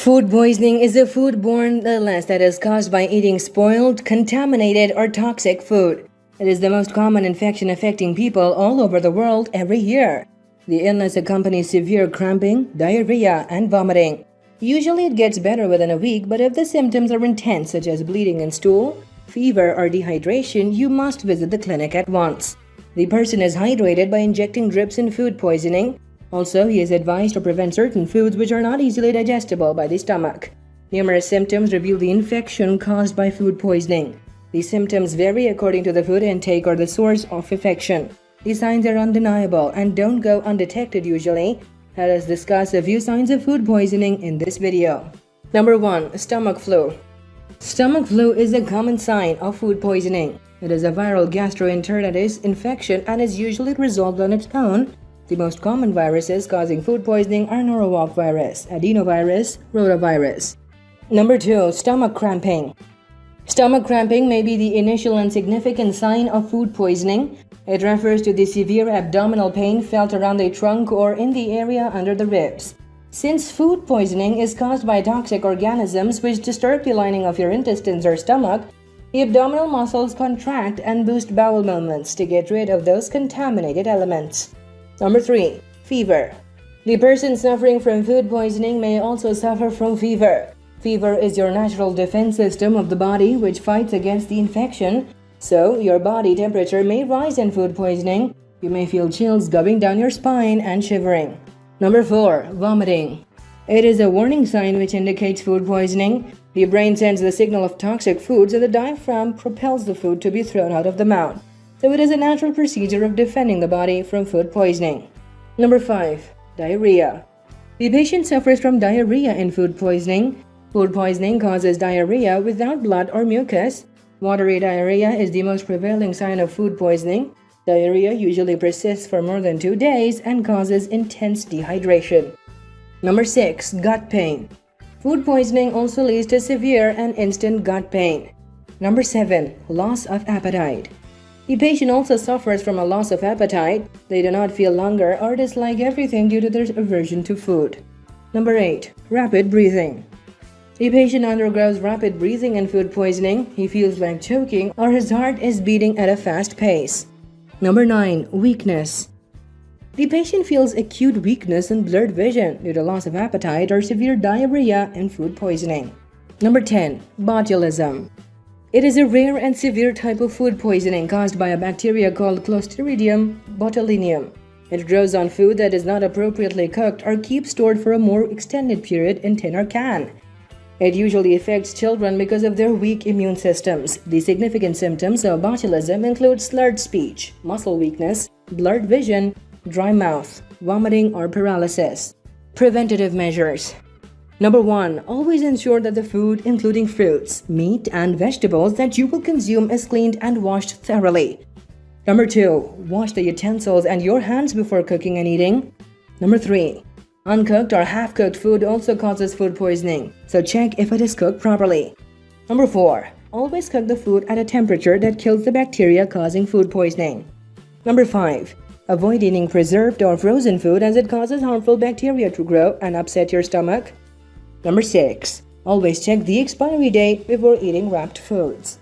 Food poisoning is a food-borne illness that is caused by eating spoiled, contaminated, or toxic food. It is the most common infection affecting people all over the world every year. The illness accompanies severe cramping, diarrhea, and vomiting. Usually it gets better within a week, but if the symptoms are intense such as bleeding in stool, fever, or dehydration, you must visit the clinic at once. The person is hydrated by injecting drips in food poisoning. Also, he is advised to prevent certain foods which are not easily digestible by the stomach. Numerous symptoms reveal the infection caused by food poisoning. These symptoms vary according to the food intake or the source of infection. The signs are undeniable and don't go undetected usually. Let us discuss a few signs of food poisoning in this video. Number 1. Stomach flu. Stomach flu is a common sign of food poisoning. It is a viral gastroenteritis infection and is usually resolved on its own. The most common viruses causing food poisoning are norovirus virus, adenovirus, rotavirus. Number 2. Stomach cramping. Stomach cramping may be the initial and significant sign of food poisoning. It refers to the severe abdominal pain felt around the trunk or in the area under the ribs. Since food poisoning is caused by toxic organisms which disturb the lining of your intestines or stomach, the abdominal muscles contract and boost bowel movements to get rid of those contaminated elements. Number 3. Fever. The person suffering from food poisoning may also suffer from fever. Fever is your natural defense system of the body which fights against the infection. So, your body temperature may rise in food poisoning. You may feel chills going down your spine and shivering. Number 4. Vomiting. It is a warning sign which indicates food poisoning. The brain sends the signal of toxic foods and the diaphragm propels the food to be thrown out of the mouth. So it is a natural procedure of defending the body from food poisoning. Number 5. Diarrhea. The patient suffers from diarrhea in food poisoning. Food poisoning causes diarrhea without blood or mucus. Watery diarrhea is the most prevailing sign of food poisoning. Diarrhea usually persists for more than 2 days and causes intense dehydration. Number 6. Gut pain. Food poisoning also leads to severe and instant gut pain. Number 7. Loss of appetite. The patient also suffers from a loss of appetite. They do not feel hunger or dislike everything due to their aversion to food. Number 8. Rapid breathing. The patient undergoes rapid breathing in food poisoning. He feels like choking or his heart is beating at a fast pace. Number 9. Weakness. The patient feels acute weakness and blurred vision due to loss of appetite or severe diarrhea in food poisoning. Number 10. Botulism. It is a rare and severe type of food poisoning caused by a bacteria called Clostridium botulinum. It grows on food that is not appropriately cooked or kept stored for a more extended period in tin or can. It usually affects children because of their weak immune systems. The significant symptoms of botulism include slurred speech, muscle weakness, blurred vision, dry mouth, vomiting, or paralysis. Preventative measures. Number 1. Always ensure that the food, including fruits, meat, and vegetables that you will consume is cleaned and washed thoroughly. Number 2. Wash the utensils and your hands before cooking and eating. Number 3. Uncooked or half-cooked food also causes food poisoning, so check if it is cooked properly. Number 4. Always cook the food at a temperature that kills the bacteria causing food poisoning. Number 5. Avoid eating preserved or frozen food as it causes harmful bacteria to grow and upset your stomach. Number 6. Always check the expiry date before eating wrapped foods.